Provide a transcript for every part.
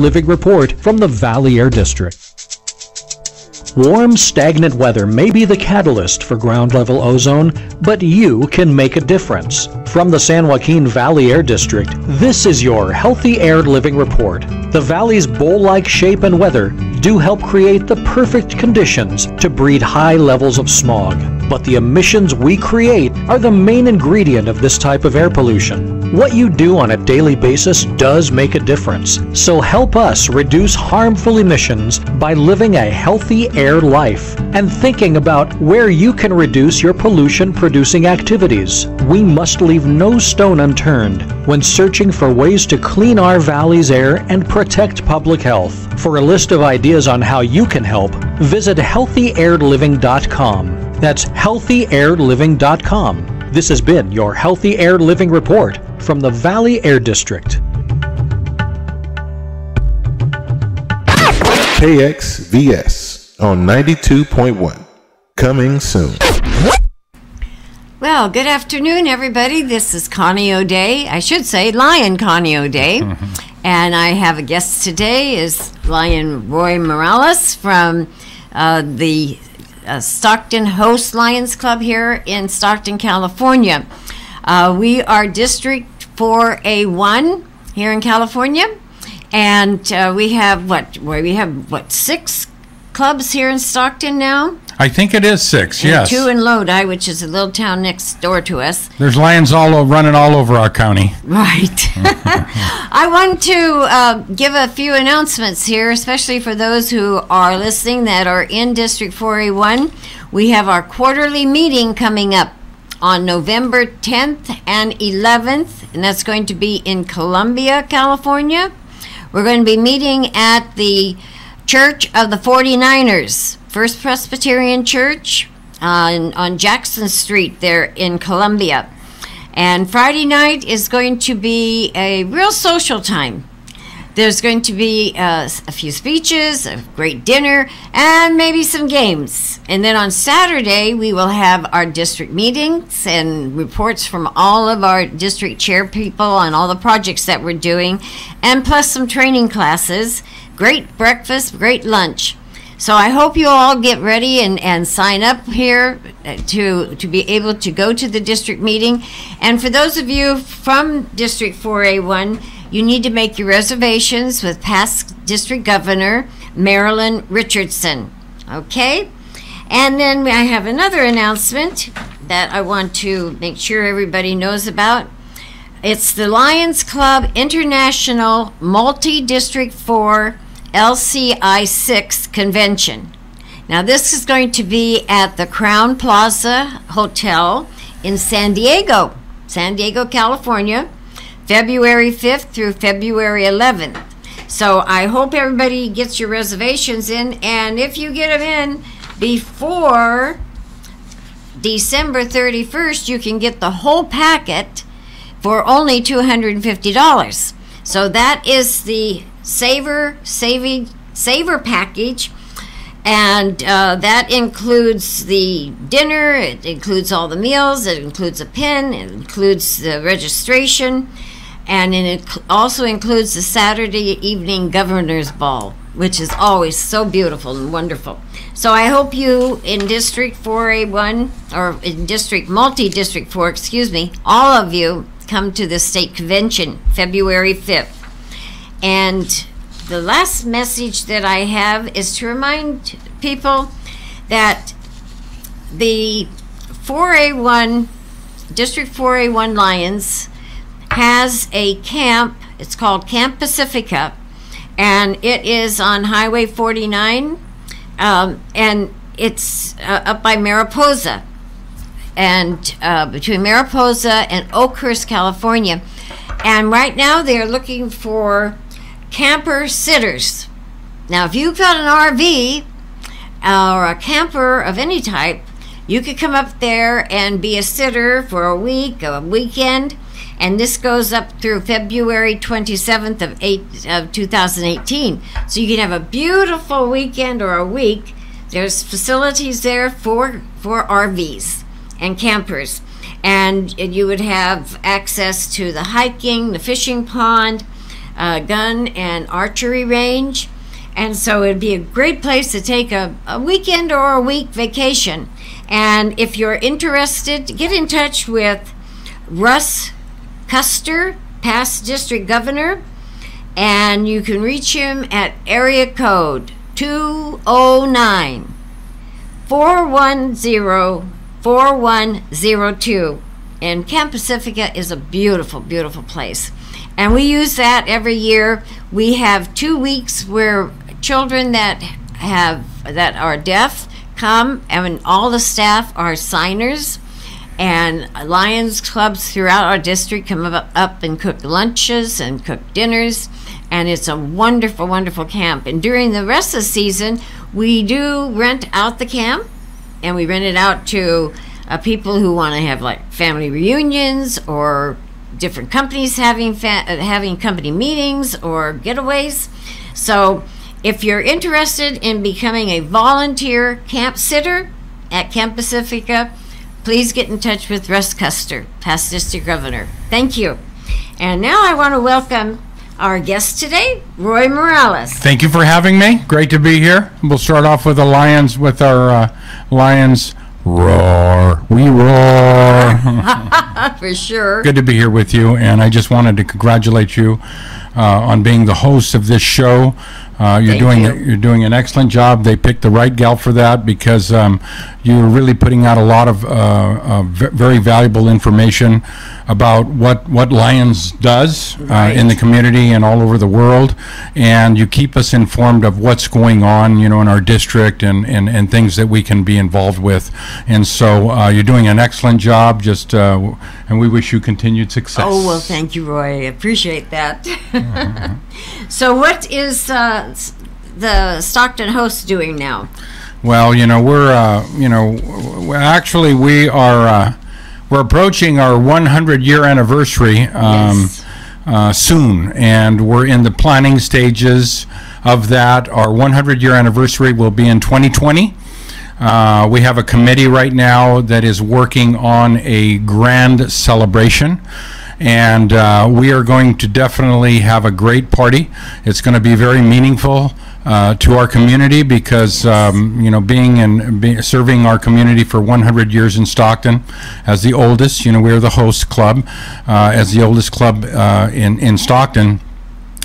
Living Report from the Valley Air District. Warm, stagnant weather may be the catalyst for ground-level ozone, but you can make a difference. From the San Joaquin Valley Air District, this is your Healthy Air Living Report. The valley's bowl-like shape and weather do help create the perfect conditions to breed high levels of smog. But the emissions we create are the main ingredient of this type of air pollution. What you do on a daily basis does make a difference. So help us reduce harmful emissions by living a healthy air life and thinking about where you can reduce your pollution-producing activities. We must leave no stone unturned when searching for ways to clean our valley's air and protect public health. For a list of ideas on how you can help, visit healthyairliving.com. That's healthyairliving.com. This has been your Healthy Air Living Report from the Valley Air District. KXVS on 92.1. Coming soon. Well, good afternoon, everybody. This is Connie O'Day. I should say Lion Connie O'Day. And I have a guest today is Lion Roy Morales from the Stockton Host Lions Club here in Stockton, California. We are District 4A1 here in California, and we have what 6 clubs here in Stockton now? I think it is 6, and yes. 2 in Lodi, which is a little town next door to us. There's lions running all over our county. Right. I want to give a few announcements here, especially for those who are listening that are in District 4A1. We have our quarterly meeting coming up on November 10th and 11th, and that's going to be in Columbia, California. We're going to be meeting at the Church of the 49ers, First Presbyterian Church on Jackson Street there in Columbia. And Friday night is going to be a real social time. There's going to be a few speeches, a great dinner, and maybe some games. And then on Saturday, we will have our district meetings and reports from all of our district chair people on all the projects that we're doing, and plus some training classes, great breakfast, great lunch. So I hope you all get ready and sign up here to be able to go to the district meeting. And for those of you from District 4A1, you need to make your reservations with past District Governor Marilyn Richardson. Okay? And then I have another announcement that I want to make sure everybody knows about. It's the Lions Club International Multi-District 4 LCI 6 Convention. Now this is going to be at the Crown Plaza Hotel in San Diego, California, February 5th through February 11th. So I hope everybody gets your reservations in, and if you get them in before December 31st, you can get the whole packet for only $250. So that is the Saver package, and that includes the dinner, it includes all the meals, it includes a pin, it includes the registration, and it also includes the Saturday evening Governor's Ball, which is always so beautiful and wonderful. So I hope you in District 4A1, or in Multi-District 4, excuse me, all of you come to the state convention February 5th. And the last message that I have is to remind people that the 4A1, District 4A1 Lions has a camp. It's called Camp Pacifica, and it is on Highway 49, and it's up by Mariposa, and between Mariposa and Oakhurst, California. And right now they're looking for camper sitters. Now if you've got an RV or a camper of any type, you could come up there and be a sitter for a week, a weekend, and this goes up through February 27th of 2018. So you can have a beautiful weekend or a week. There's facilities there for RVs and campers, and you would have access to the hiking, the fishing pond, gun and archery range. And so it'd be a great place to take a weekend or a week vacation. And if you're interested, get in touch with Russ Custer, past district governor, and you can reach him at area code 209-410-4102. And Camp Pacifica is a beautiful, beautiful place. And we use that every year. We have 2 weeks where children that are deaf come, and all the staff are signers, and Lions clubs throughout our district come up and cook lunches and cook dinners, and it's a wonderful, wonderful camp. And during the rest of the season, we do rent out the camp, and we rent it out to people who want to have like family reunions, or different companies having company meetings or getaways. So if you're interested in becoming a volunteer camp sitter at Camp Pacifica, please get in touch with Russ Custer, past district governor. Thank you. And now I want to welcome our guest today, Roy Morales. Thank you for having me. Great to be here. We'll start off with our Lions roar. We roar. For sure. Good to be here with you, and I just wanted to congratulate you on being the host of this show. You're doing an excellent job. They picked the right gal for that, because you're really putting out a lot of very valuable information about what Lions does in the community and all over the world, and you keep us informed of what's going on, in our district and things that we can be involved with. And so you're doing an excellent job. And we wish you continued success. Oh, well, thank you, Roy. I appreciate that. So what is the Stockton host doing now? Well, we're approaching our 100-year anniversary soon, and we're in the planning stages of that. Our 100-year anniversary will be in 2020. We have a committee right now that is working on a grand celebration, and we are going to definitely have a great party. It's going to be very meaningful to our community, because serving our community for 100 years in Stockton as the oldest, we're the host club, as the oldest club in Stockton.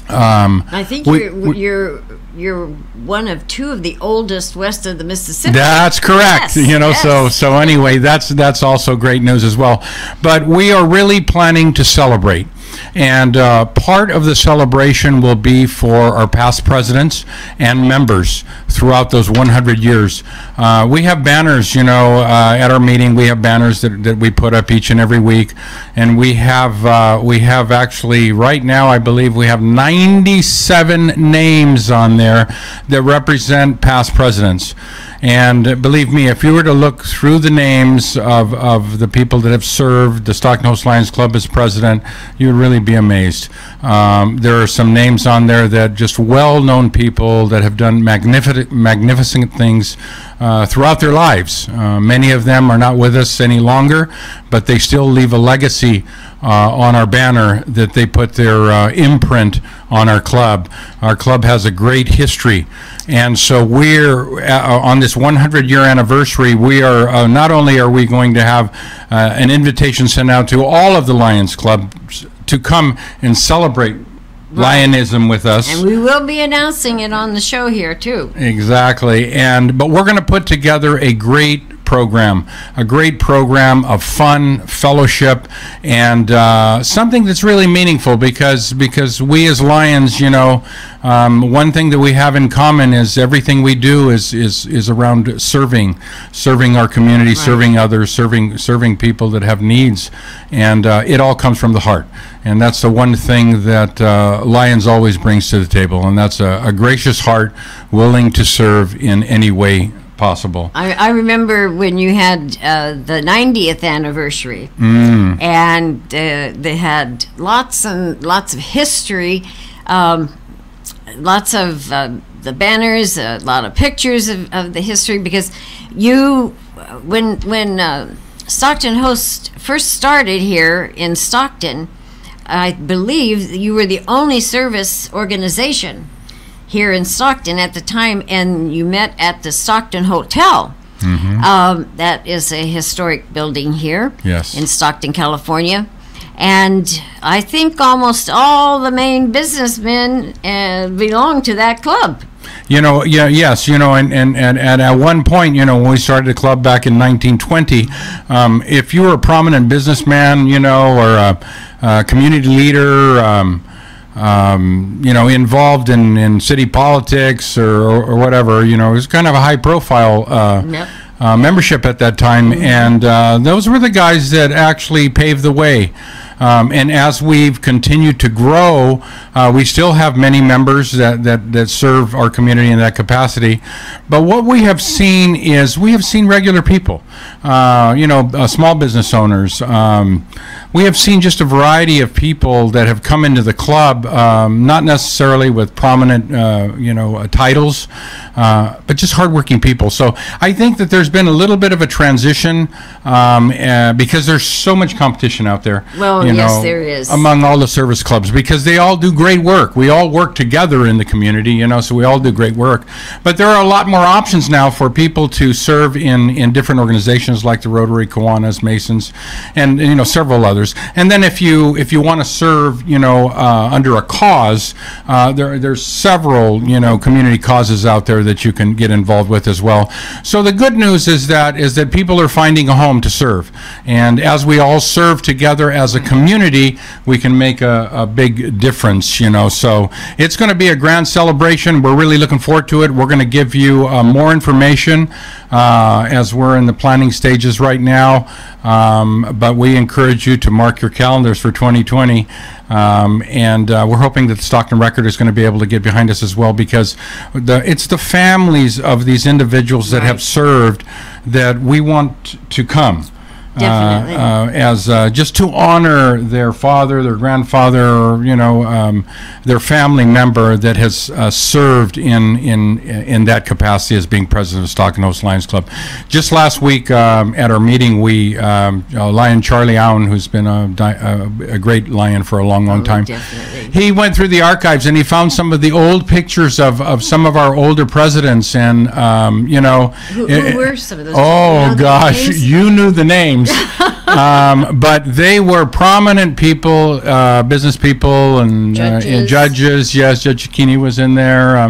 I think you're one of two of the oldest west of the Mississippi. That's correct. Yes. So anyway, that's also great news as well. But we are really planning to celebrate. And part of the celebration will be for our past presidents and members throughout those 100 years. We have banners, at our meeting. We have banners that we put up each and every week, and we have actually right now, I believe we have 97 names on there that represent past presidents. And believe me, if you were to look through the names of the people that have served the Stockton Host Lions Club as president, you would really be amazed. There are some names on there that just well-known people that have done magnificent things throughout their lives. Many of them are not with us any longer, but they still leave a legacy on our banner that they put their imprint on our club. Our club has a great history, and so we're on this 100-year anniversary. We are not only are we going to have an invitation sent out to all of the Lions clubs to come and celebrate Lionism with us. And we will be announcing it on the show here too. Exactly. But we're going to put together a great program of fun, fellowship, and something that's really meaningful, because we as Lions, one thing that we have in common is everything we do is around serving our community, right. Serving others, serving people that have needs, and it all comes from the heart. And that's the one thing that Lions always brings to the table, and that's a gracious heart, willing to serve in any way possible. I remember when you had the 90th anniversary, and they had lots and lots of history, lots of the banners, a lot of pictures of the history, because when Stockton Host first started here in Stockton, I believe you were the only service organization here in Stockton at the time, and you met at the Stockton Hotel. That is a historic building here in Stockton, California. And I think almost all the main businessmen belong to that club. You know, yes, you know, and at one point, you know, when we started the club back in 1920, if you were a prominent businessman, you know, or a community leader, you know, involved in city politics or whatever, you know, it was kind of a high profile membership at that time, and those were the guys that actually paved the way. And as we've continued to grow, we still have many members that serve our community in that capacity. But what we have seen is we have seen regular people, you know, small business owners. We have seen just a variety of people that have come into the club, not necessarily with prominent, you know, titles, but just hardworking people. So I think that there's been a little bit of a transition because there's so much competition out there. Well, yes, there is. Among all the service clubs, because they all do great work. We all work together in the community, you know, so we all do great work. But there are a lot more options now for people to serve in different organizations like the Rotary, Kiwanis, Masons, and you know, several others. And then if you want to serve, you know, under a cause, there's several, you know, community causes out there that you can get involved with as well. So the good news is that people are finding a home to serve, and as we all serve together as a community, we can make a big difference, you know. So it's going to be a grand celebration. We're really looking forward to it. We're going to give you more information as we're in the planning stages right now, but we encourage you to mark your calendars for 2020, and we're hoping that the Stockton Record is going to be able to get behind us as well, because it's the families of these individuals that have served that we want to come. Definitely. As just to honor their father, their grandfather, or, you know, their family member that has served in that capacity as being president of Stockton Host Lions Club. Just last week at our meeting, we Lion Charlie Allen, who's been a great lion for a long time. Definitely. He went through the archives and he found some of the old pictures of some of our older presidents, and you know, Who were some of those? Oh gosh, you knew the names. But they were prominent people, business people, and judges. Yes, Judge Joaquin was in there.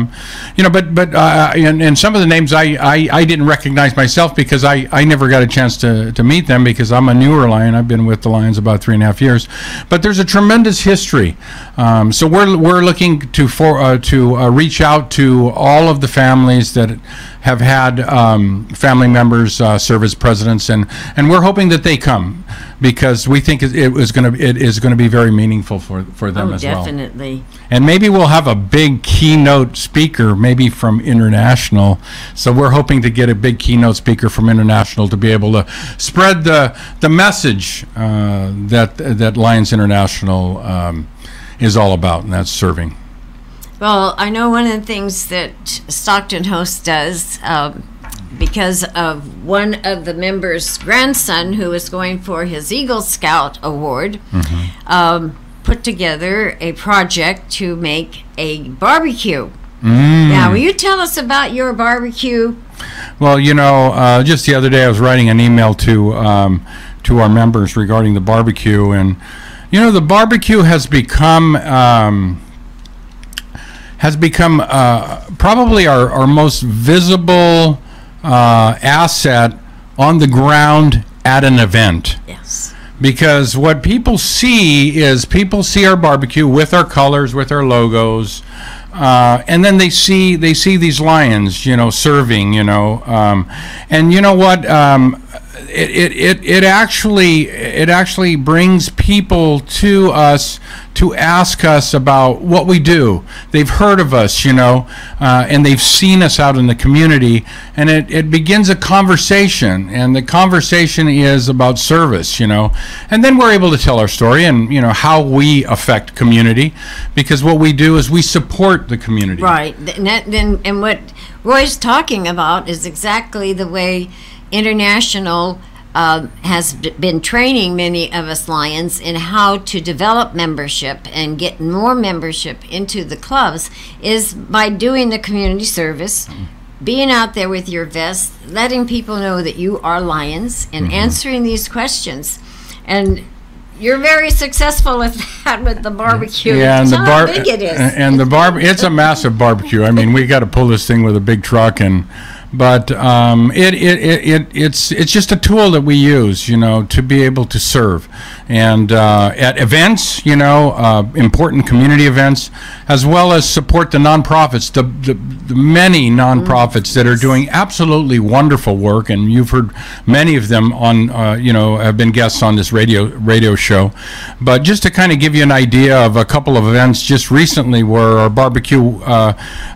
You know, but and some of the names I didn't recognize myself because I never got a chance to meet them, because I'm a newer Lion. I've been with the Lions about 3.5 years. But there's a tremendous history. So we're looking to reach out to all of the families that have had family members serve as presidents, and we're hoping that they come, because we think it is going to be very meaningful for them as well. Definitely. And maybe we'll have a big keynote speaker, maybe from international. So we're hoping to get a big keynote speaker from international to be able to spread the message that Lions International is all about, and that's serving. Well, I know one of the things that Stockton Host does, because of one of the members' grandson who was going for his Eagle Scout award, put together a project to make a barbecue. Now, will you tell us about your barbecue? Well, you know, just the other day I was writing an email to our members regarding the barbecue, and you know, the barbecue has become probably our most visible asset on the ground at an event. Yes. Because what people see is our barbecue with our colors, with our logos, and then they see these lions, you know, serving, you know, and you know what? It actually brings people to us to ask us about what we do. They've heard of us, you know, and they've seen us out in the community, and it begins a conversation, and the conversation is about service, you know, and then we're able to tell our story and, you know, how we affect community, because what we do is we support the community. Right, and what Roy's talking about is exactly the way international has been training many of us Lions in how to develop membership and get more membership into the clubs is by doing the community service, being out there with your vest, letting people know that you are Lions, and answering these questions. And you're very successful at that with the barbecue. Yeah, and how big it is. And the it's a massive barbecue. I mean, we got to pull this thing with a big truck, but it's just a tool that we use, to be able to serve. And at events, important community events, as well as support the nonprofits, the many nonprofits that are doing absolutely wonderful work. And you've heard many of them on, have been guests on this radio show. But just to kind of give you an idea of a couple of events just recently where our barbecue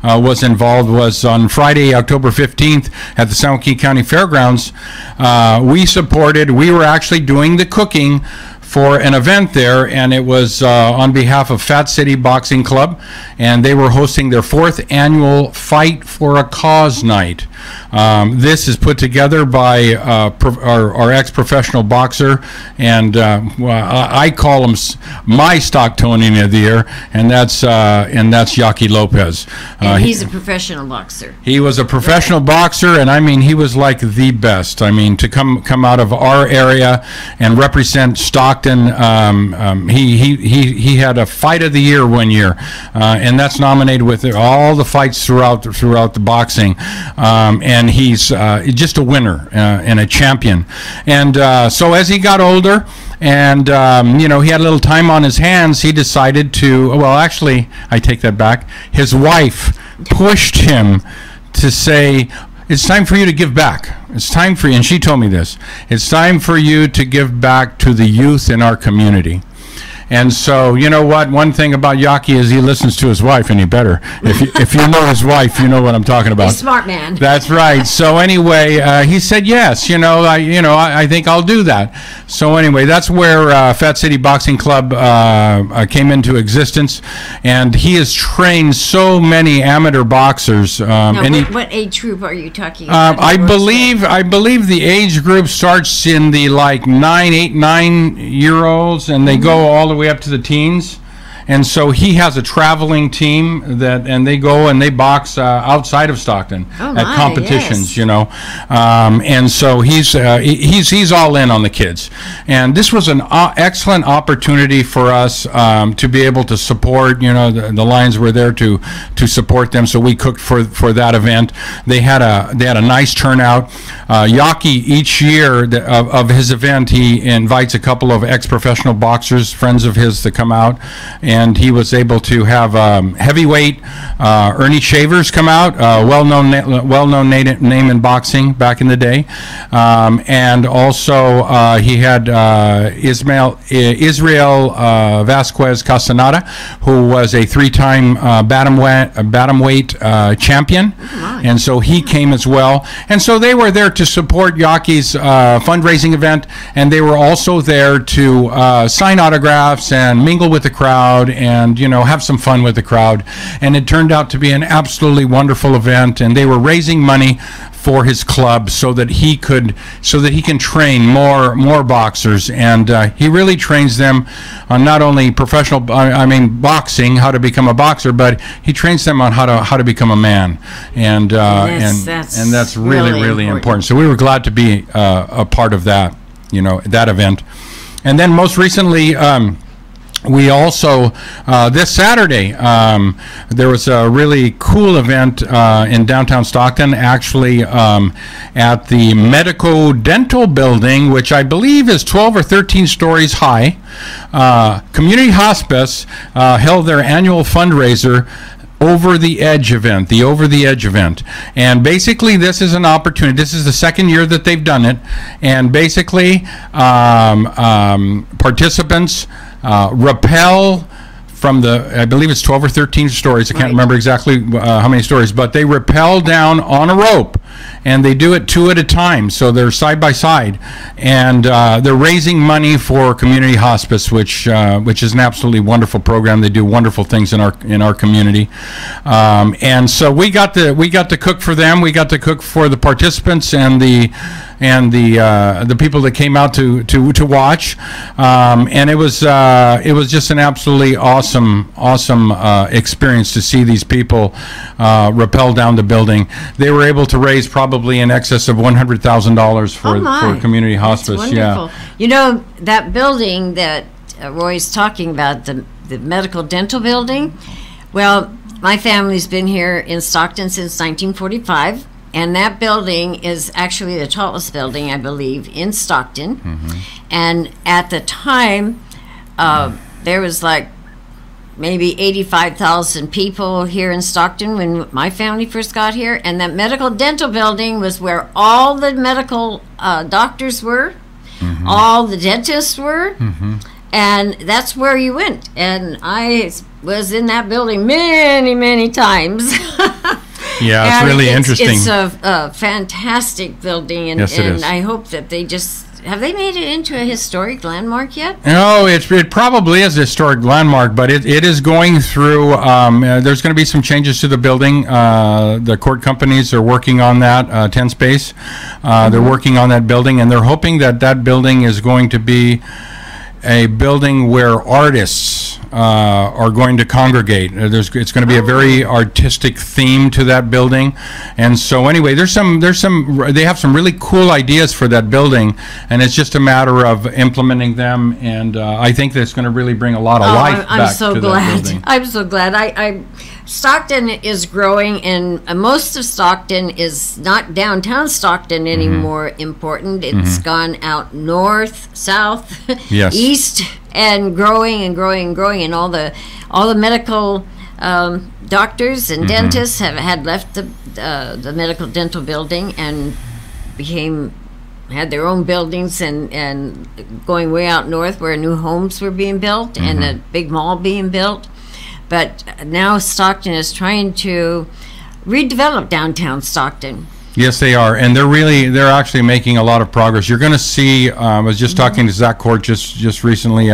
was involved was on Friday, October 15th at the San Joaquin County Fairgrounds. We were actually doing the cooking for an event there, and it was on behalf of Fat City Boxing Club, and they were hosting their 4th annual Fight for a Cause night. This is put together by our ex-professional boxer, and I call him my Stocktonian of the year, and that's Joaquin Lopez. And he's a professional boxer. He was a professional boxer, and I mean, he was like the best. I mean, to come out of our area and represent Stockton. He had a Fight of the Year one year, and that's nominated with all the fights throughout the boxing. And he's just a winner and a champion. And so as he got older, and he had a little time on his hands, he decided to. Well, actually, I take that back. His wife pushed him to say, it's time for you to give back. It's time for you, and she told me this, it's time for you to give back to the youth in our community. And so, you know what? One thing about Joaquin is he listens to his wife, and he better. If you know his wife, you know what I'm talking about. He's a smart man. That's right. So anyway, he said yes. I think I'll do that. So anyway, that's where Fat City Boxing Club came into existence, and he has trained so many amateur boxers. Now, what age group are you talking about? I believe the age group starts in the 9-year-olds, and they go all the way up to the teens. And so he has a traveling team and they go and they box outside of Stockton at competitions, yes. And so he's all in on the kids. And this was an excellent opportunity for us to be able to support. The Lions were there to support them, so we cooked for that event. They had a nice turnout. Joaquin, each year of his event, he invites a couple of ex-professional boxers, friends of his, to come out. And he was able to have heavyweight Ernie Shavers come out, well-known name in boxing back in the day, and also he had Israel Vasquez Castaneda, who was a 3-time bantamweight champion, and so he came as well. And so they were there to support Joaquin's fundraising event, and they were also there to sign autographs and mingle with the crowd and have some fun with the crowd. And it turned out to be an absolutely wonderful event, and they were raising money for his club so that he can train more boxers. And he really trains them on not only professional boxing, how to become a boxer, but he trains them on how to become a man. And that's really important. So we were glad to be a part of that that event. And then most recently, we also, this Saturday, there was a really cool event in downtown Stockton, actually at the Medico Dental Building, which I believe is 12 or 13 stories high. Community Hospice held their annual fundraiser, Over the Edge event, the Over the Edge event. And basically this is an opportunity. This is the second year that they've done it. And basically participants rappel from I believe it's 12 or 13 stories. I can't remember exactly how many stories, but they rappel down on a rope and they do it two at a time, so they're side by side, and they're raising money for community hospice, which is an absolutely wonderful program. They do wonderful things in our community, and so we got to cook for them. We got to cook for the participants and the people that came out to watch, and it was just an absolutely awesome experience to see these people rappel down the building. They were able to raise probably in excess of $100,000 for community hospice. That's wonderful. Yeah, that building that Roy's talking about, the medical dental building. Well, my family's been here in Stockton since 1945. And that building is actually the tallest building, I believe, in Stockton. Mm-hmm. And at the time, there was like maybe 85,000 people here in Stockton when my family first got here. And that medical dental building was where all the medical doctors were, mm-hmm. all the dentists were, mm-hmm. and that's where you went. And I was in that building many, many times. Yeah, it's really interesting. It's a fantastic building, and, yes, it is. I hope that have they made it into a historic landmark yet? No, it probably is a historic landmark, but it is going through, there's going to be some changes to the building. The court companies are working on that, 10 Space. Mm-hmm. They're working on that building, and they're hoping that building is going to be a building where artists are going to congregate. It's going to be a very artistic theme to that building, and so anyway, they have some really cool ideas for that building, and it's just a matter of implementing them. And I think that's going to really bring a lot of life back to that building. I'm so glad. Stockton is growing, and most of Stockton is not downtown Stockton anymore. Mm-hmm. Important. It's mm-hmm. gone out north, south, yes. east, and growing and growing and growing. And all the medical doctors and mm-hmm. dentists had left the medical dental building and had their own buildings and going way out north where new homes were being built mm-hmm. and a big mall being built. But now Stockton is trying to redevelop downtown Stockton. Yes, they are, and they're actually making a lot of progress. You're going to see. I was just talking to Zach Court just recently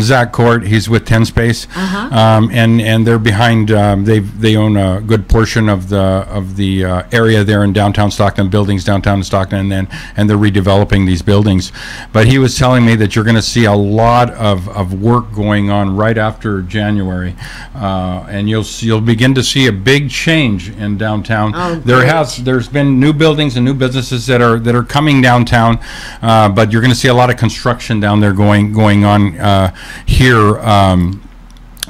Zach Court. He's with 10 Space, and they're behind. They own a good portion of the area there in downtown Stockton, buildings downtown in Stockton, and they're redeveloping these buildings. But he was telling me that you're going to see a lot of work going on right after January, and you'll begin to see a big change in downtown. Oh, there's been new buildings and new businesses that are coming downtown, but you're going to see a lot of construction down there going on here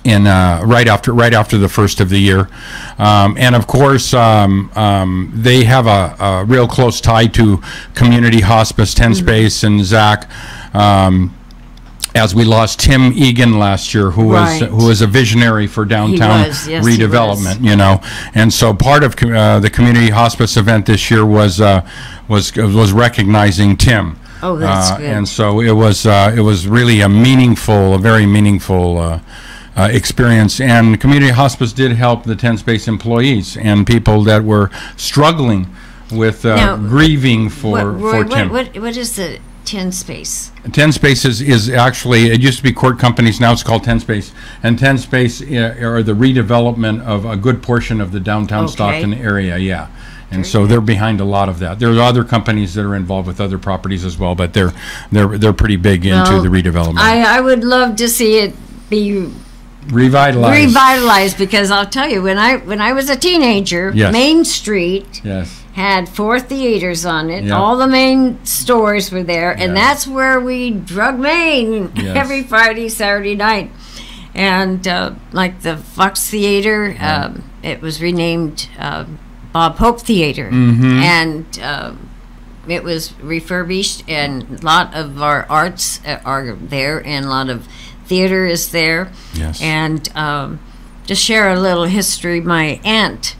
in right after the first of the year, and of course they have a real close tie to community hospice, 10 Space, and Zach. As we lost Tim Egan last year, who was a visionary for downtown redevelopment, you know, and so part of the community hospice event this year was recognizing Tim. Oh, that's good. And so it was really a very meaningful experience. And community hospice did help the 10 Space employees and people that were struggling with grieving for Tim. What is the 10 Space? 10 Space is actually, it used to be court companies, now it's called 10 Space. And 10 Space are the redevelopment of a good portion of the downtown Stockton area, yeah. And so they're behind a lot of that. There are other companies that are involved with other properties as well, but they're pretty big into the redevelopment. I would love to see it be revitalized, because I'll tell you, when I was a teenager, Main Street had 4 theaters on it. Yep. All the main stores were there, and that's where we drug Main every Friday, Saturday night. And like the Fox Theater, it was renamed Bob Hope Theater, and it was refurbished, and a lot of our arts are there, and a lot of theater is there. Yes. And to share a little history, my aunt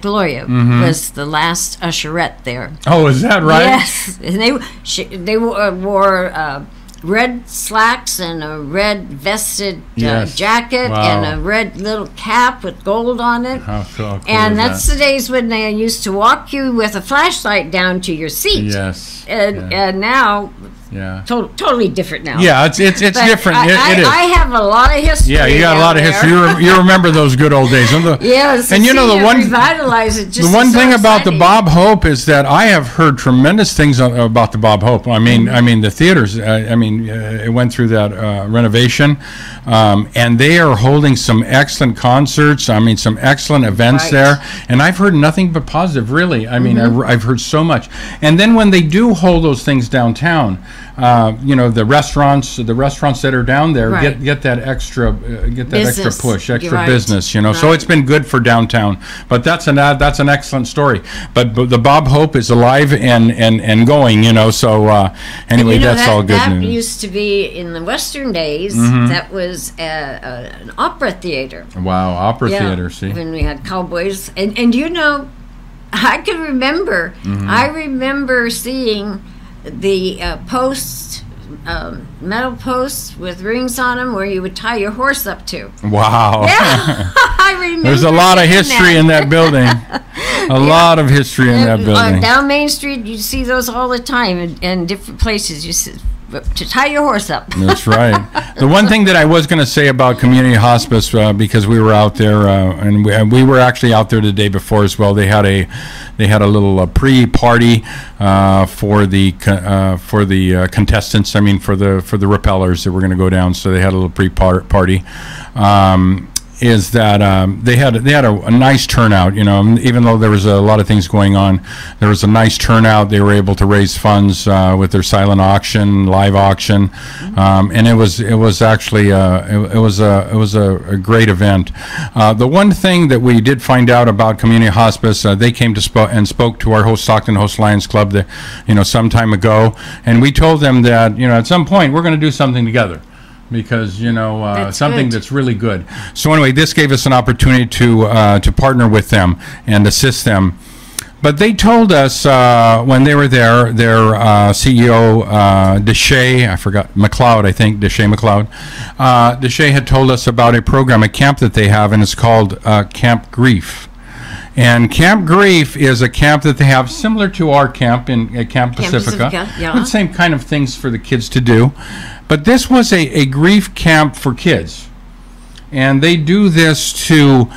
Gloria was the last usherette there. Oh, is that right? Yes, and they wore red slacks and a red vested Yes. jacket Wow. and a red little cap with gold on it. How cool And is that's that? the days when they used to walk you with a flashlight down to your seat. Yes. And now, Yeah. totally different now. Yeah, it's But different. It is. I have a lot of history. Yeah, you got a down lot of there. history. You remember those good old days. Yes, and you know the one revitalize it. Just the one is so thing about the exciting. Bob Hope is that I have heard tremendous things about the Bob Hope. I mean the theaters. It went through that renovation, and they are holding some excellent concerts. I mean, some excellent events Right. there, and I've heard nothing but positive. Really, I mean, I've heard so much. And then when they do hold those things downtown, the restaurants that are down there Right. get that extra Business. push, You're extra right. business. So Right. it's been good for downtown. But that's an excellent story. But the Bob Hope is alive and going. So anyway, You know, that's all good that news. used to be in the Western days. Mm-hmm. That was an opera theater. Wow, opera Yeah, theater. See, when we had cowboys, and I can remember. Mm-hmm. I remember seeing the posts, metal posts with rings on them, where you would tie your horse up to. wow. Yeah, I remember. There's a lot of seeing history that. in that building. A lot of history in that building. Down Main Street, you see those all the time in different places. You see, to tie your horse up. That's right. The one thing that I was going to say about community hospice, because we were out there, and we were actually out there the day before as well. They had a little pre-party for the contestants. I mean, for the rappellers that were going to go down. So they had a little pre-party. Is that they had a nice turnout, even though there was a lot of things going on, there was a nice turnout. They were able to raise funds with their silent auction, live auction, and it was actually it was a great event. The one thing that we did find out about community hospice, they came to spoke to our host Stockton Host Lions Club, some time ago, and we told them that at some point we're going to do something together. Because something good. that's really good. So anyway, this gave us an opportunity to partner with them and assist them. But they told us when they were there, their CEO Deshay, I forgot McLeod, I think Deshay McLeod. Deshay had told us about a program, a camp that they have, and it's called Camp Grief. And Camp Grief is a camp that they have similar to our camp in Camp Pacifica. Yeah. The same kind of things for the kids to do. But this was a grief camp for kids. And they do this to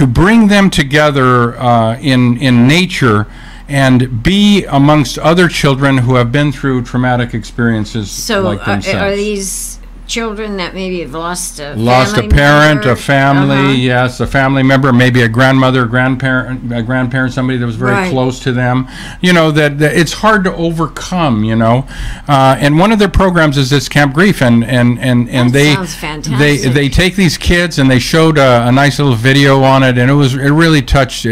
bring them together in nature and be amongst other children who have been through traumatic experiences So like themselves. are these children that maybe have lost a Parent, member? a family, Uh-huh. yes, a family member, maybe a grandmother, grandparent, somebody that was very Right. close to them. That it's hard to overcome. And one of their programs is this Camp Grief, and they sounds fantastic. they take these kids and they showed a nice little video on it, and it really touched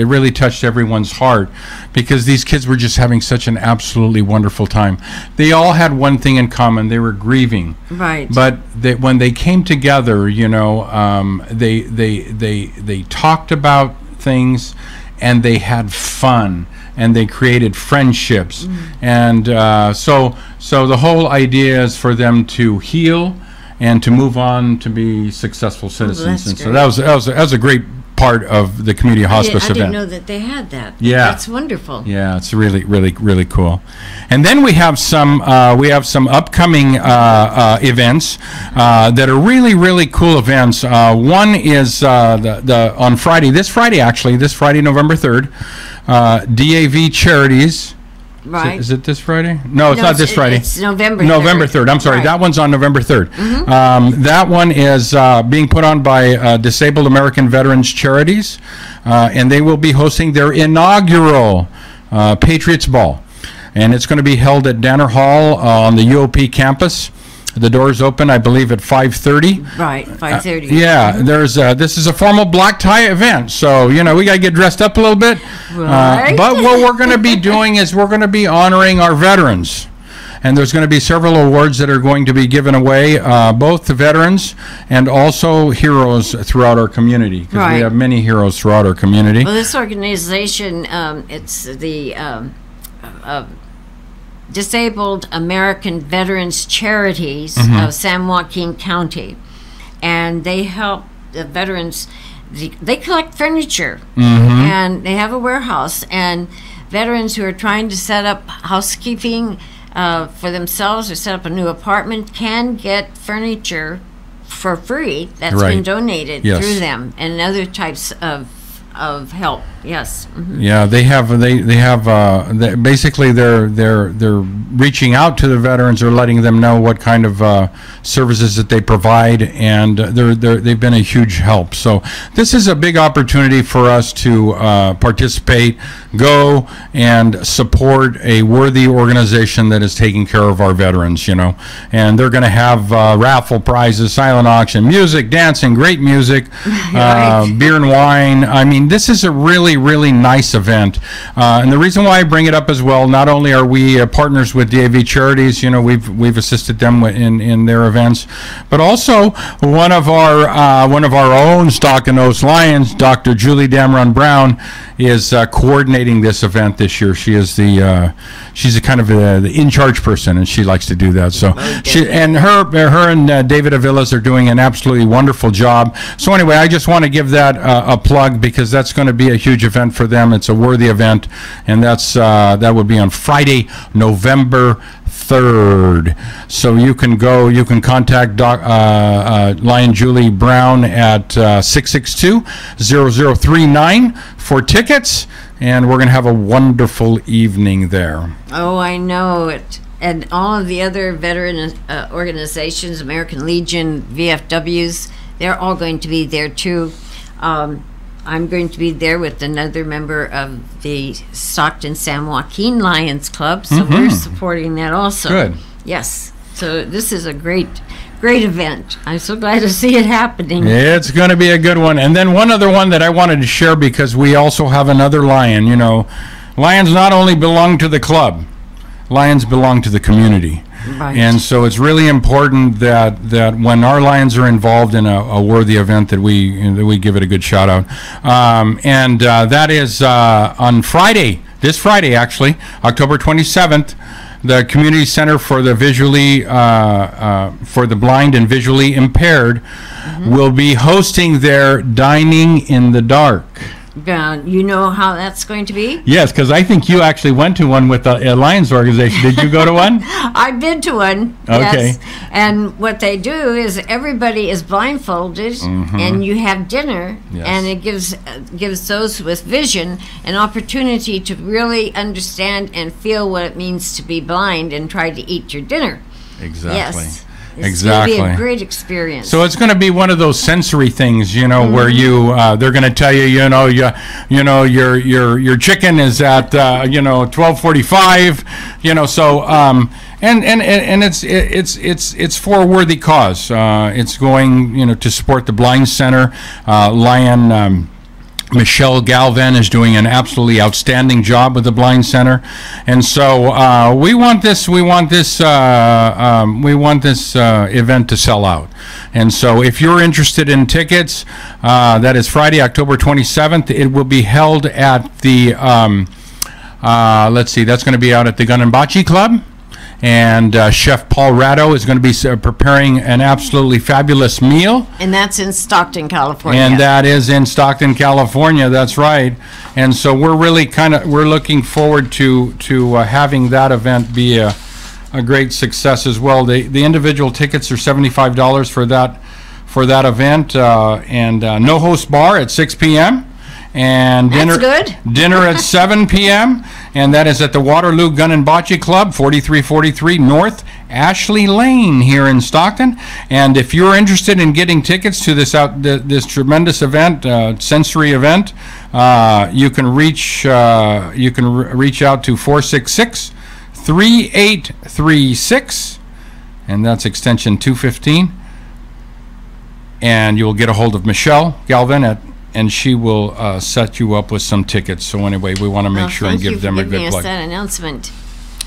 everyone's heart, because these kids were just having such an absolutely wonderful time. They all had one thing in common: they were grieving. Right. But when they came together, they talked about things, and they had fun, and they created friendships, and so the whole idea is for them to heal and to move on to be successful citizens. that's And so great. that was a great part of the community hospice I didn't event. know that they had that. Yeah. That's wonderful. Yeah, it's really, really, really cool. And then we have some upcoming events that are really, really cool events. One is on Friday, this Friday, November 3rd, DAV Charities. Right. Is it this Friday? No, it's not this Friday. It's November 3rd. November 3rd. I'm sorry. Right. That one's on November 3rd. That one is being put on by Disabled American Veterans Charities, and they will be hosting their inaugural Patriots Ball. And it's going to be held at Danner Hall on the UOP campus. The doors open, I believe, at 5:30. Right, 5:30. This is a formal black tie event, so we got to get dressed up a little bit. Right. But what we're going to be doing is we're going to be honoring our veterans, and there's going to be several awards that are going to be given away, both to veterans and also heroes throughout our community, because Right. we have many heroes throughout our community. Well, this organization, it's the Disabled American Veterans Charities of San Joaquin County, and they help the veterans. They collect furniture, and they have a warehouse, and veterans who are trying to set up housekeeping for themselves or set up a new apartment can get furniture for free that's been donated through them, and other types of help. Yes. Yeah, they have basically they're reaching out to the veterans or letting them know what kind of services that they provide, and they've been a huge help. So this is a big opportunity for us to participate, go and support a worthy organization that is taking care of our veterans, and they're going to have raffle prizes, silent auction, music, dancing, great music, beer and wine. I mean, this is a really nice event, and the reason why I bring it up as well, not only are we partners with DAV Charities, we've assisted them in their events, but also one of our own Stockton Oaks Lions, Dr. Julie Damron Brown, is coordinating this event this year. She is she's a kind of the in-charge person, and she likes to do that. So her and David Avilas are doing an absolutely wonderful job. So anyway, I just want to give that a plug, because that's going to be a huge event for them. It's a worthy event, and that would be on Friday, November 3rd. So you can contact Lion Julie Brown at 662-0039 for tickets, and we're going to have a wonderful evening there. Oh, I know it. And all of the other veteran organizations, American Legion, VFWs, they're all going to be there too. I'm going to be there with another member of the Stockton San Joaquin Lions Club, so we're supporting that also. Good. Yes. So this is a great event. I'm so glad to see it happening. It's going to be a good one. And then one other one that I wanted to share, because we also have another lion. Lions not only belong to the club, lions belong to the community. Right. And so it's really important that when our lions are involved in a worthy event, that we give it a good shout out. That is on Friday, this Friday actually, October 27th, the Community Center for the Blind and Visually Impaired will be hosting their Dining in the Dark. You know how that's going to be? Yes, because I think you actually went to one with the Lions organization. Did you go to one? I've been to one, okay. Yes. And what they do is everybody is blindfolded, and you have dinner, and it gives those with vision an opportunity to really understand and feel what it means to be blind and try to eat your dinner. Exactly. Yes. Exactly. It's going to be a great experience. So it's going to be one of those sensory things, where they're going to tell you, your chicken is at 12:45, So and it's for a worthy cause. It's going to support the Blind Center. Lion Michelle Galvan is doing an absolutely outstanding job with the Blind Center, and so we want this event to sell out. And so if you're interested in tickets, that is Friday, October 27th. It will be held at the that's going to be out at the Gun and Bocce Club. And Chef Paul Ratto is going to be preparing an absolutely fabulous meal. And that's in Stockton, California. And that is in Stockton, California. That's right. And so we're really we're looking forward to having that event be a great success as well. The individual tickets are $75 for that event, and no host bar at 6 p.m. And dinner at 7 p.m. and that is at the Waterloo Gun and Bocce Club, 4343 North Ashley Lane here in Stockton. And if you're interested in getting tickets to this tremendous event, sensory event, you can reach out to 466-3836, and that's extension 215. And you'll get a hold of Michelle Galvin and she will set you up with some tickets. So anyway, we want to make sure and give them a good plug. That announcement.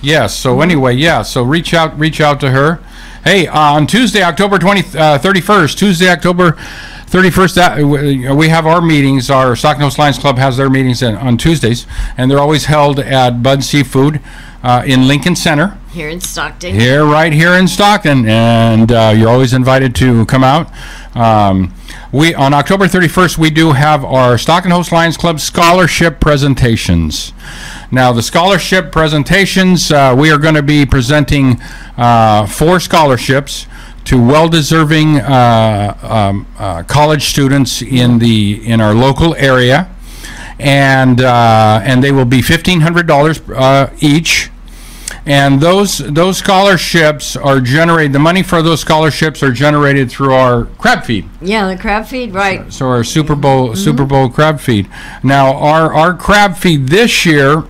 Yes. So anyway, so reach out to her. Hey, on Tuesday, October 31st, Tuesday, October 31st, we have our meetings. Our Stockton Oaks Lions Club has their meetings on Tuesdays, and they're always held at Bud Seafood in Lincoln Center. Here in Stockton. Right here in Stockton, and you're always invited to come out. We on October 31st, we do have our Stockton Host Lions Club scholarship presentations. Now, the scholarship presentations, we are going to be presenting 4 scholarships to well-deserving college students in our local area, and they will be $1,500 each. And those scholarships are generated. The money for those scholarships are generated through our crab feed. Yeah, the crab feed, right? So our Super Bowl crab feed. Now our crab feed this year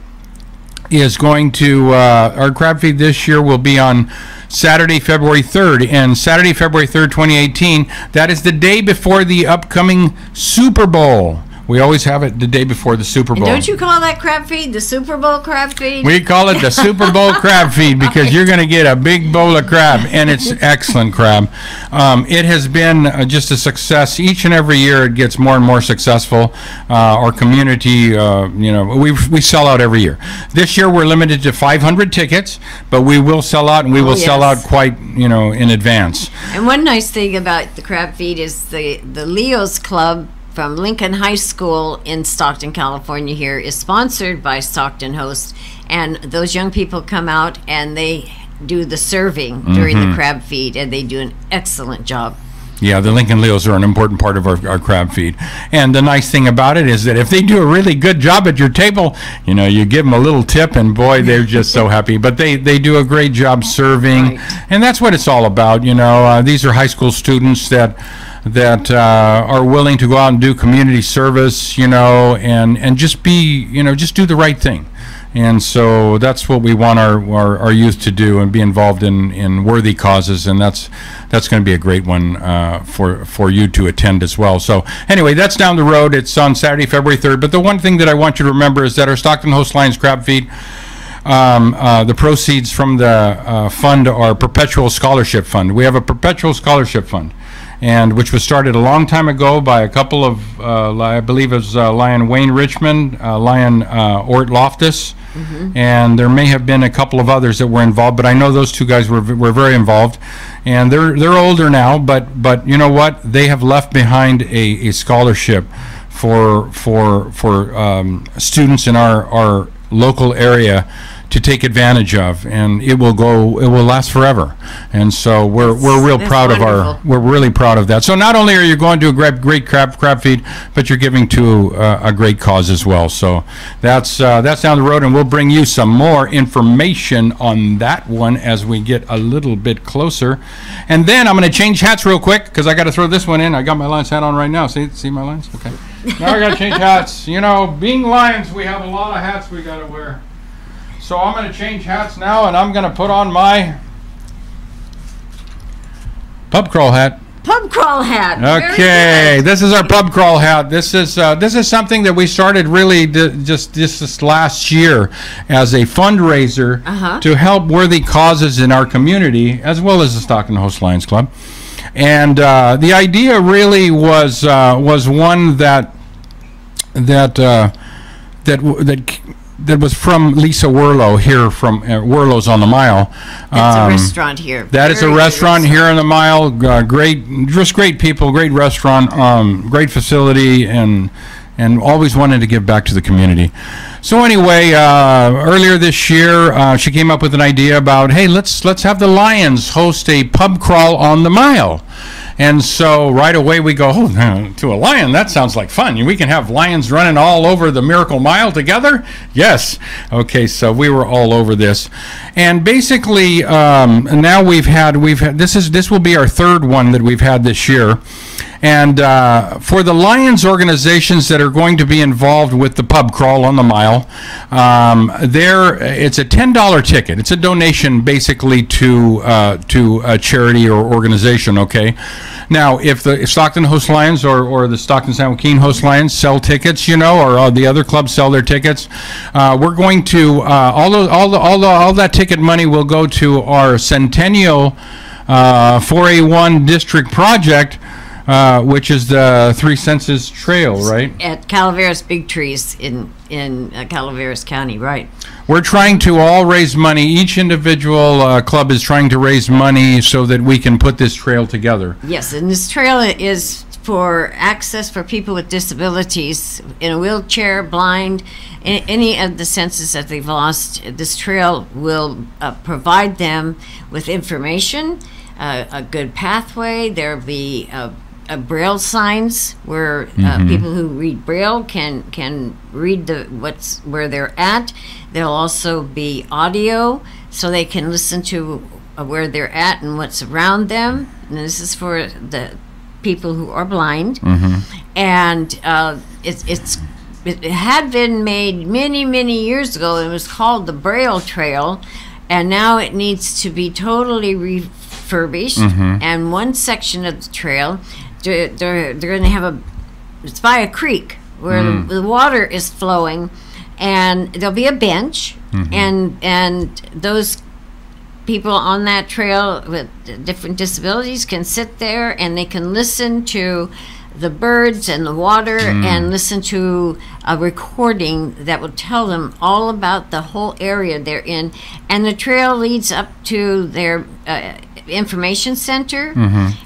is going to our crab feed this year will be on Saturday, February 3rd, and Saturday, February 3rd, 2018. That is the day before the upcoming Super Bowl. We always have it the day before the Super Bowl. And don't you call that crab feed the Super Bowl crab feed? We call it the Super Bowl crab feed because you're going to get a big bowl of crab, and it's excellent crab. It has been just a success. Each and every year it gets more and more successful. Our community, we sell out every year. This year we're limited to 500 tickets, but we will sell out, and we will sell out quite, in advance. And one nice thing about the crab feed is the Leo's Club from Lincoln High School in Stockton, California here is sponsored by Stockton Host, and those young people come out and they do the serving during the crab feed, and they do an excellent job. Yeah, the Lincoln Leos are an important part of our crab feed. And the nice thing about it is that if they do a really good job at your table, you give them a little tip, and boy, they're just so happy. But they do a great job serving, and that's what it's all about. These are high school students that are willing to go out and do community service, and just just do the right thing. And so that's what we want our youth to do, and be involved in worthy causes, and that's going to be a great one for you to attend as well. So anyway, that's down the road. It's on Saturday, February 3rd. But the one thing that I want you to remember is that our Stockton Host Lions crab feed, the proceeds from the fund are perpetual scholarship fund. We have a perpetual scholarship fund, and which was started a long time ago by a couple of, I believe it was Lion Wayne Richmond, Lion Ort Loftus, and there may have been a couple of others that were involved, but I know those two guys were very involved, and they're older now, but you know what? They have left behind a scholarship for students in our local area to take advantage of, and it will last forever. And so we're really proud of that. So not only are you going to a great crab feed, but you're giving to a great cause as well. So that's down the road, and we'll bring you some more information on that one as we get a little bit closer. And then I'm going to change hats real quick because I got to throw this one in. I got my Lions hat on right now. See my Lions? Okay. Now I got to change hats. Being Lions, we have a lot of hats we got to wear. So I'm going to change hats now, and I'm going to put on my pub crawl hat. Pub crawl hat. Okay, this is our pub crawl hat. This is something that we started really just this last year as a fundraiser to help worthy causes in our community, as well as the Stockton Host Lions Club. And the idea really was one that was from Lisa Werlow here from Werlow's on the Mile. That's a restaurant here. That is a restaurant here on the Mile. Great people, great restaurant, great facility, and always wanted to give back to the community. So anyway, earlier this year, she came up with an idea about, hey, let's have the Lions host a pub crawl on the Mile. And so right away we go, to a lion, that sounds like fun. We can have lions running all over the Miracle Mile together? Yes. Okay, so we were all over this. And basically, now we've had this will be our third one that we've had this year. And for the Lions organizations that are going to be involved with the pub crawl on the Mile, it's a $10 ticket. It's a donation basically to a charity or organization, okay? Now, if the Stockton Host Lions or the Stockton San Joaquin Host Lions sell tickets, or the other clubs sell their tickets, we're going to, all that ticket money will go to our Centennial 4A1 district project, which is the Three Senses Trail, right? At Calaveras Big Trees in Calaveras County, right. We're trying to all raise money. Each individual club is trying to raise money so that we can put this trail together. Yes, and this trail is for access for people with disabilities, in a wheelchair, blind, any of the senses that they've lost. This trail will provide them with information, a good pathway. There'll be Braille signs where people who read Braille can read where they're at. There'll also be audio, so they can listen to where they're at and what's around them. And this is for the people who are blind. And it had been made many years ago. It was called the Braille Trail, and now it needs to be totally refurbished. And one section of the trail, they're going to have it's by a creek where the water is flowing, and there'll be a bench, and those people on that trail with different disabilities can sit there and they can listen to the birds and the water and listen to a recording that will tell them all about the whole area they're in. And the trail leads up to their information center,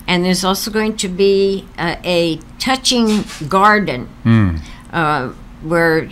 and there's also going to be a touching garden where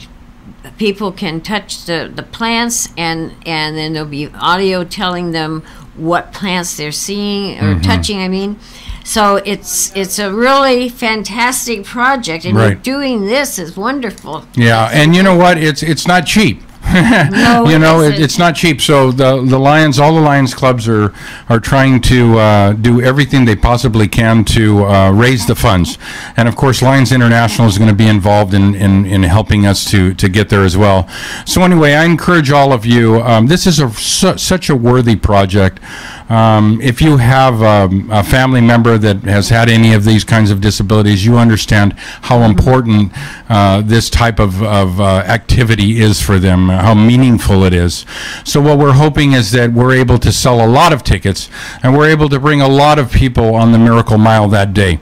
people can touch the plants, and then there'll be audio telling them what plants they're seeing or touching, I mean. So it's a really fantastic project, and you're doing this is wonderful. Yeah, and you know what? It's not cheap. No, you know, it's not cheap. So the Lions, all the Lions clubs are trying to do everything they possibly can to raise the funds, and of course Lions International is going to be involved in helping us to get there as well. So anyway, I encourage all of you. This is such a worthy project. If you have a family member that has had any of these kinds of disabilities, you understand how important this type of activity is for them, how meaningful it is. So what we're hoping is that we're able to sell a lot of tickets, and we're able to bring a lot of people on the Miracle Mile that day.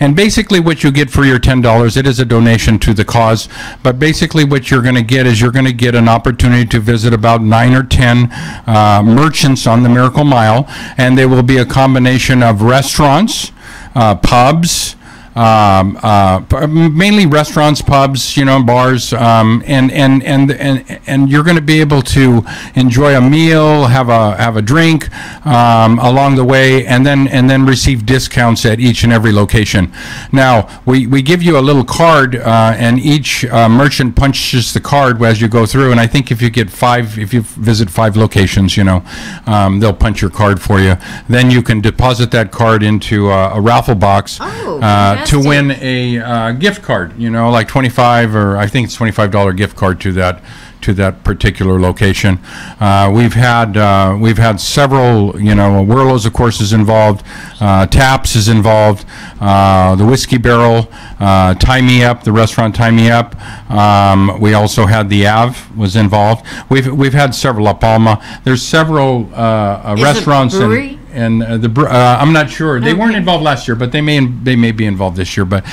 And basically what you get for your $10, it is a donation to the cause, but basically what you're going to get is you're going to get an opportunity to visit about 9 or 10 merchants on the Miracle Mile, and there will be a combination of restaurants, pubs, mainly restaurants, pubs, you know, bars, and you're going to be able to enjoy a meal, have a drink along the way, and then receive discounts at each and every location. Now we give you a little card, and each merchant punches the card as you go through. And I think if you visit 5 locations, you know, they'll punch your card for you. Then you can deposit that card into a raffle box. To win a gift card, you know, like 25 or I think it's $25 gift card to that particular location. We've had several, you know, Whirlos of course is involved, Taps is involved, the Whiskey Barrel, Tie Me Up, the restaurant Tie Me Up. We also had the Ave was involved. We've had several, La Palma. There's several restaurants and I'm not sure. They weren't involved last year, but they may be involved this year. But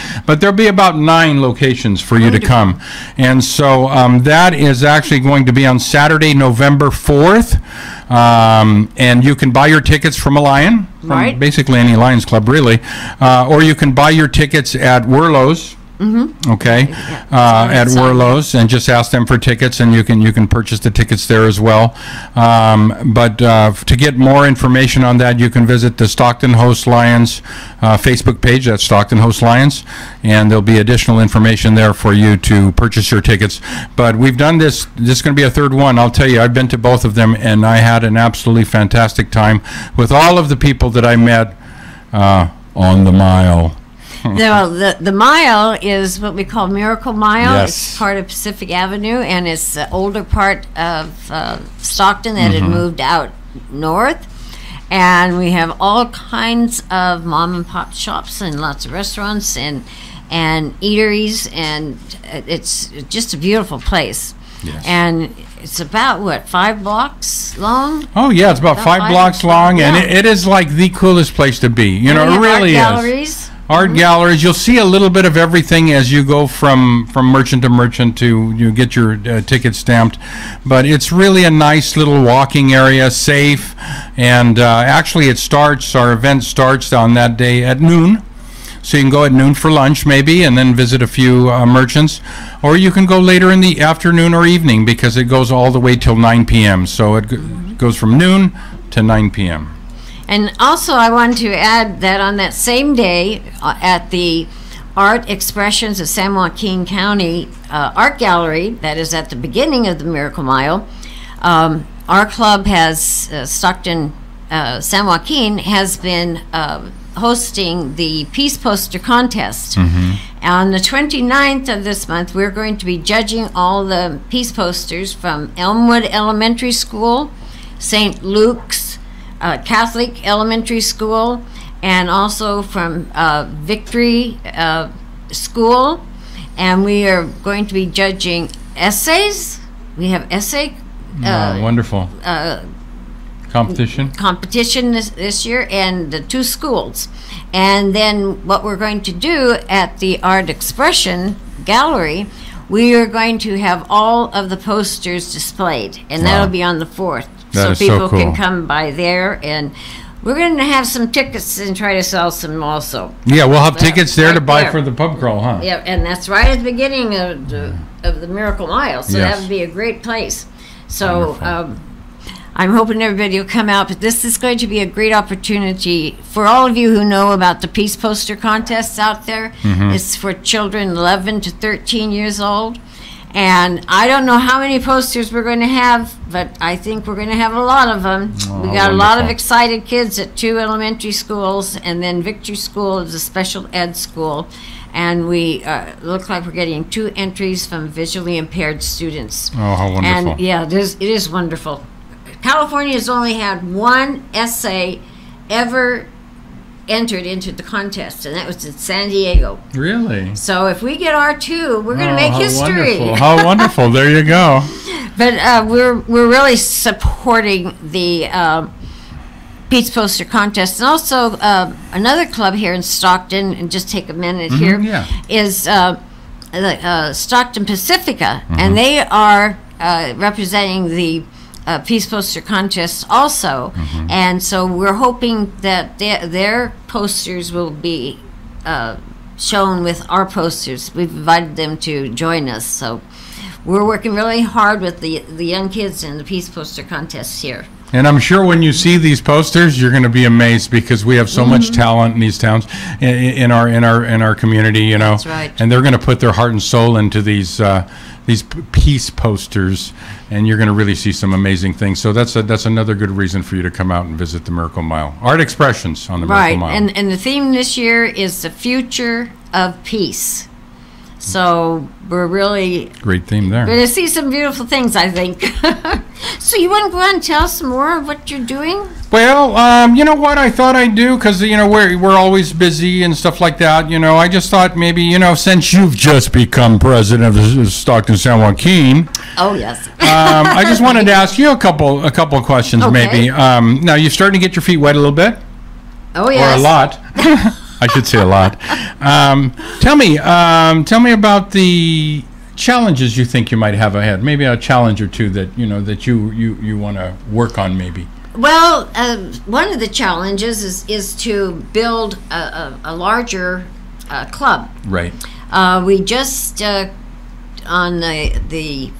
there'll be about 9 locations for you to come, and so that is actually going to be on Saturday, November 4th, and you can buy your tickets from a Lion, from basically any Lions club really, or you can buy your tickets at Whirlos. Okay, at Whirlos, and just ask them for tickets, and you can purchase the tickets there as well. But to get more information on that, you can visit the Stockton Host Lions Facebook page. That's Stockton Host Lions, and there'll be additional information there for you to purchase your tickets. But we've done this. This is going to be a third one. I'll tell you, I've been to both of them, and I had an absolutely fantastic time with all of the people that I met on the mile. The mile is what we call Miracle Mile. Yes. It's part of Pacific Avenue, and it's the older part of Stockton that had moved out north. And we have all kinds of mom and pop shops and lots of restaurants and eateries, and it's just a beautiful place. Yes. And it's about, what, 5 blocks long? Oh, yeah, it's about 5 blocks long, and it is like the coolest place to be. You know, it really is. Galleries. art galleries. You'll see a little bit of everything as you go from merchant to merchant to you get your ticket stamped. But it's really a nice little walking area, safe, and actually our event starts on that day at noon. So you can go at noon for lunch maybe and then visit a few merchants, or you can go later in the afternoon or evening because it goes all the way till 9 p.m. So it goes from noon to 9 p.m. And also I want to add that on that same day at the Art Expressions of San Joaquin County Art Gallery, that is at the beginning of the Miracle Mile, our club has, Stockton San Joaquin, has been hosting the Peace Poster Contest. On the 29th of this month, we're going to be judging all the peace posters from Elmwood Elementary School, St. Luke's Catholic Elementary School, and also from Victory School. And we are going to be judging essays. We have essay wonderful competition this year, and the 2 schools. And then what we're going to do at the Art Expression Gallery, we are going to have all of the posters displayed, and that'll be on the 4th. That so is people so cool. can come by there, and we're going to have some tickets and try to sell some also. Yeah, we'll have tickets there to right buy there. for the pub crawl, huh? Yeah, and that's right at the beginning of the Miracle Mile, so Yes. that would be a great place. So I'm hoping everybody will come out, but this is going to be a great opportunity for all of you who know about the Peace Poster Contests out there. It's for children 11 to 13 years old. And I don't know how many posters we're going to have, but I think we're going to have a lot of them. Oh, We got a lot of wonderful. excited kids at 2 elementary schools, and then Victory School is a special ed school. And we look like we're getting 2 entries from visually impaired students. Oh, how wonderful. And yeah, it is wonderful. California has only had 1 essay ever entered into the contest, and that was in San Diego. Really? So if we get R2, we're going to make how history. Wonderful. How wonderful. There you go. But we're really supporting the Peace Poster Contest. And also another club here in Stockton, and just take a minute here, yeah. is Stockton Pacifica, and they are representing the Peace Poster Contest also. And so we're hoping that their posters will be shown with our posters. We've invited them to join us. So we're working really hard with the young kids in the Peace Poster Contest here. And I'm sure when you see these posters, you're going to be amazed because we have so much talent in these towns, in our community. You know, That's right. And they're going to put their heart and soul into these peace posters, and you're going to really see some amazing things. So that's another good reason for you to come out and visit the Miracle Mile. Art Expressions on the Miracle Mile. Right, and the theme this year is the future of peace. So we're really Great theme there. going to see some beautiful things, I think. So you want to go ahead and tell us some more of what you're doing? Well, you know what I thought I'd do, because you know we're always busy and stuff like that. You know, I just thought maybe, you know, since you've just become president of Stockton San Joaquin, Oh, yes. I just wanted to ask you a couple of questions, Okay. maybe. Now you're starting to get your feet wet a little bit, Oh, or yes. a lot. I should say a lot. Tell me about the challenges you think you might have ahead. Maybe a challenge or two that you want to work on, maybe. Well, one of the challenges is to build a larger club. Right. We just on the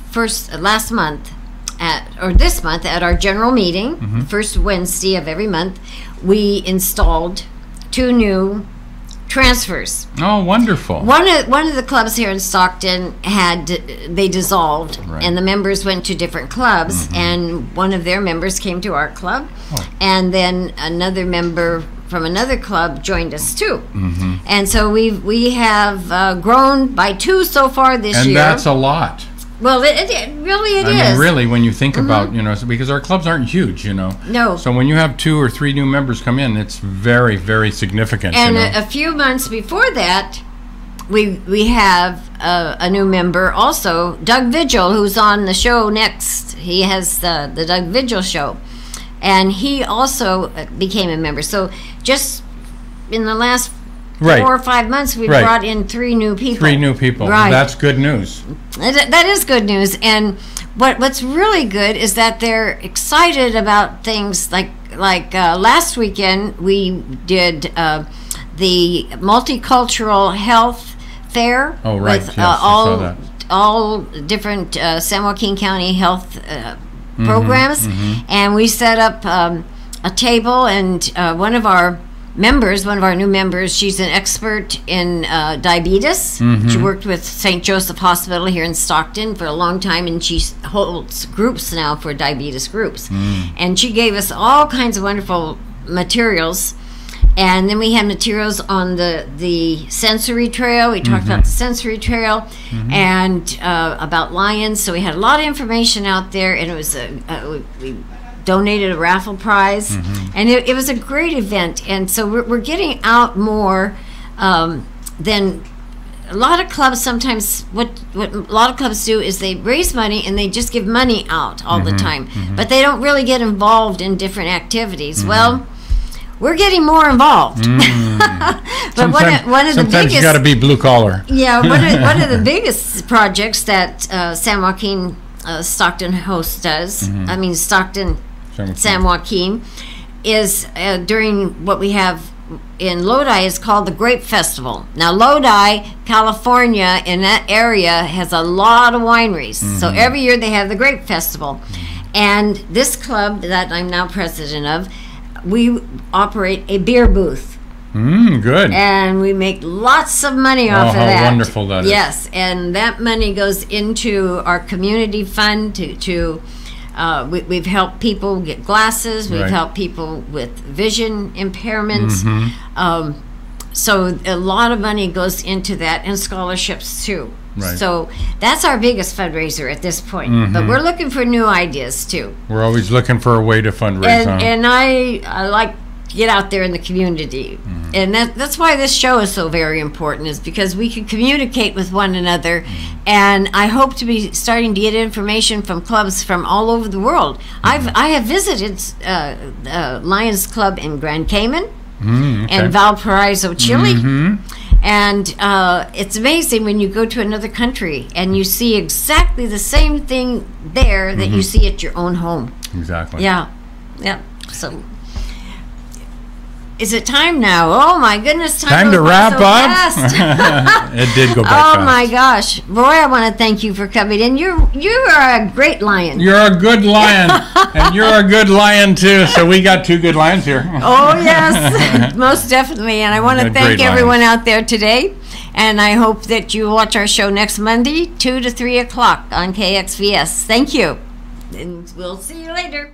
last month this month at our general meeting, first Wednesday of every month, we installed 2 new transfers. Oh, wonderful. One of the clubs here in Stockton they dissolved, Right. and the members went to different clubs, and one of their members came to our club, and then another member from another club joined us too. And so we have grown by 2 so far this And year. that's a lot. Well, it really is. I mean, really, when you think about, because our clubs aren't huge, No. So when you have 2 or 3 new members come in, it's very, very significant. And a few months before that, we have a new member also, Doug Vigil, who's on the show next. He has the Doug Vigil show, and he also became a member. So just in the last Right. 4 or 5 months, we Right. brought in 3 new people. 3 new people. Right. That's good news. That is good news. And what's really good is that they're excited about things like last weekend we did the multicultural health fair. Oh, right. With Yes, I saw that. all different San Joaquin County health programs, and we set up a table, and one of our new members, she's an expert in diabetes. She worked with St. Joseph Hospital here in Stockton for a long time, and she holds groups now for diabetes groups. And she gave us all kinds of wonderful materials. And then we had materials on the sensory trail. We talked about the sensory trail and about lions. So we had a lot of information out there, and it was we donated a raffle prize, and it was a great event. And so we're getting out more than a lot of clubs. Sometimes what a lot of clubs do is they raise money and they just give money out all the time, but they don't really get involved in different activities. Well, we're getting more involved. But one of the sometimes biggest, you got to be blue collar. Yeah, one of the biggest projects that San Joaquin Stockton Host does, I mean Stockton San Joaquin, is during what we have in Lodi is called the Grape Festival. Now Lodi, California, in that area has a lot of wineries. So every year they have the Grape Festival. And this club that I'm now president of, we operate a beer booth. Good. And we make lots of money off of that. How wonderful that is. Yes, and that money goes into our community fund we've helped people get glasses. We've helped people with vision impairments. So a lot of money goes into that, and scholarships too. Right. So that's our biggest fundraiser at this point. But we're looking for new ideas too. We're always looking for a way to fundraise. And I like to get out there in the community. And that's why this show is so very important, is because we can communicate with one another. And I hope to be starting to get information from clubs from all over the world. I have visited Lions Club in Grand Cayman and Valparaiso, Chile. And it's amazing when you go to another country and you see exactly the same thing there that you see at your own home. Exactly. Yeah. So, is it time now? Oh my goodness! Time to wrap up. It did go by fast. Oh my gosh, Roy! I want to thank you for coming in. You are a great lion. You're a good lion, and you're a good lion too. So we got 2 good lions here. Oh yes, most definitely. And I want to thank everyone out there today. And I hope that you watch our show next Monday, 2 to 3 o'clock on KXVS. Thank you, and we'll see you later.